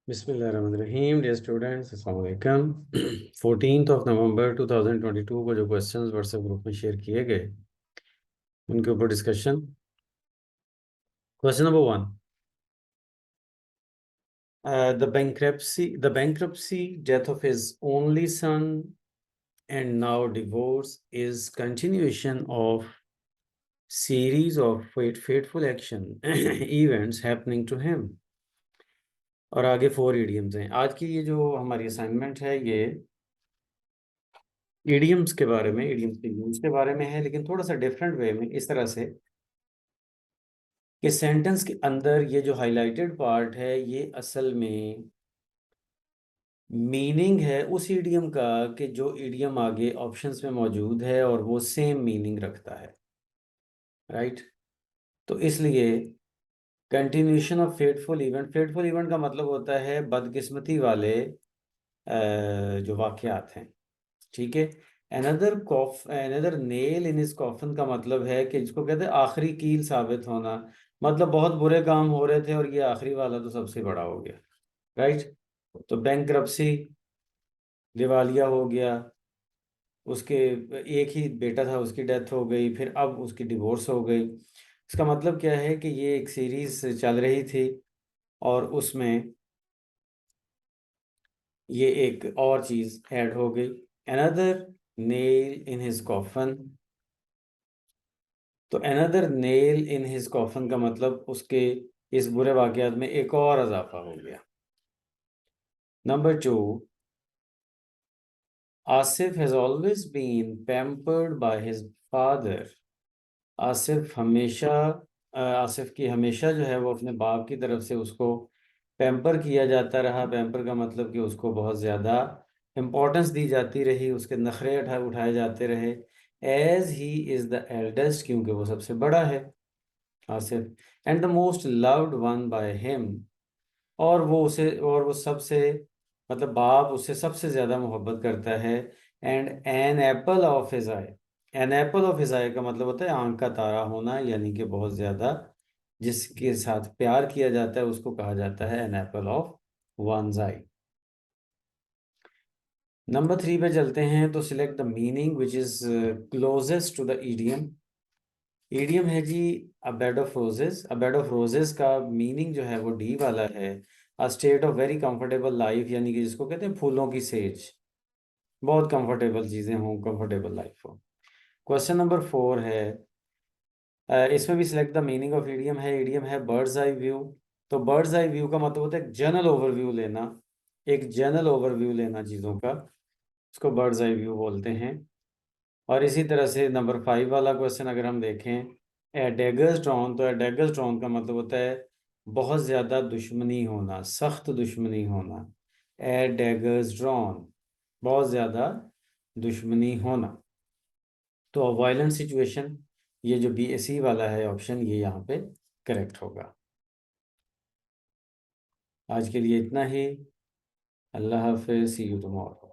बिस्मिल्लाहिर्रहमानिर्रहीम। Dear students, अस्सलाम वालेकुम। 14 नवंबर 2022 को जो क्वेश्चंस व्हाट्सएप ग्रुप में शेयर किए गए उनके ऊपर discussion. Question number 1, the bankruptcy death of his only son and now divorce is continuation of series of fateful action events happening to him। और आगे 4 idioms हैं। आज की ये जो हमारी असाइनमेंट है ये इडियम्स के बारे में, इडियम्स के यूज के बारे में है, लेकिन थोड़ा सा डिफरेंट वे में, इस तरह से कि सेंटेंस के अंदर ये जो हाईलाइटेड पार्ट है ये असल में मीनिंग है उस इडियम का कि जो इडियम आगे ऑप्शंस में मौजूद है और वो सेम मीनिंग रखता है, राइट। तो इसलिए कंटिन्यूशन ऑफ फेटफुल इवेंट का मतलब होता है बदकिस्मती वाले जो वाकयात हैं, ठीक है। एनदर नेल इन इस कॉफन का मतलब है कि जिसको कहते हैं आखिरी कील साबित होना, मतलब बहुत बुरे काम हो रहे थे और ये आखिरी वाला तो सबसे बड़ा हो गया, राइट। तो बैंकरप्सी, दिवालिया हो गया, उसके एक ही बेटा था उसकी डेथ हो गई, फिर अब उसकी डिवोर्स हो गई। इसका मतलब क्या है कि ये एक सीरीज चल रही थी और उसमें ये एक और चीज ऐड हो गई, another nail in his coffin. तो another nail in his coffin का मतलब उसके इस बुरे वाकयात में एक और इजाफा हो गया। Number 2, Asif has always been pampered by his father. Asif की हमेशा जो है वो अपने बाप की तरफ से उसको पैम्पर किया जाता रहा। पैम्पर का मतलब कि उसको बहुत ज़्यादा इम्पोर्टेंस दी जाती रही, उसके नखरे उठाए जाते रहे। As he is the eldest, क्योंकि वो सबसे बड़ा है Asif. And the most loved one by him, और वो सबसे, मतलब बाप उससे सबसे ज़्यादा मोहब्बत करता है। And an apple of his eye, an apple of his eye का मतलब होता है आंख का तारा होना, यानी कि बहुत ज़्यादा जिसके साथ प्यार किया जाता है उसको कहा जाता है an apple of one's eye. Number 3 पे चलते हैं। तो select the meaning which is closest to the idiom. Idiom है जी a bed of roses. A bed of roses का मीनिंग जो है वो डी वाला है। A state of very comfortable life, यानी कि जिसको कहते हैं फूलों की सेज, बहुत कंफर्टेबल चीजें हों, कंफर्टेबल लाइफ हो। क्वेश्चन नंबर 4 है, इसमें भी select the meaning of idiom है। ईडियम है बर्ड्स आई व्यू। तो बर्ड्स आई व्यू का मतलब होता है एक जनरल ओवरव्यू लेना, एक जनरल ओवरव्यू लेना चीज़ों का, उसको बर्ड्स आई व्यू बोलते हैं। और इसी तरह से नंबर 5 वाला क्वेश्चन अगर हम देखें, ए डेगर्स ड्रॉन, तो ए डेगर्स ड्रॉन का मतलब होता है बहुत ज़्यादा दुश्मनी होना, सख्त दुश्मनी होना। ए डेगर्स ड्रॉन, बहुत ज़्यादा दुश्मनी होना। तो वायलेंट सिचुएशन, ये जो बी सी वाला है ऑप्शन, ये यहाँ पे करेक्ट होगा। आज के लिए इतना ही। अल्लाह हाफिज़, सी यू टुमारो।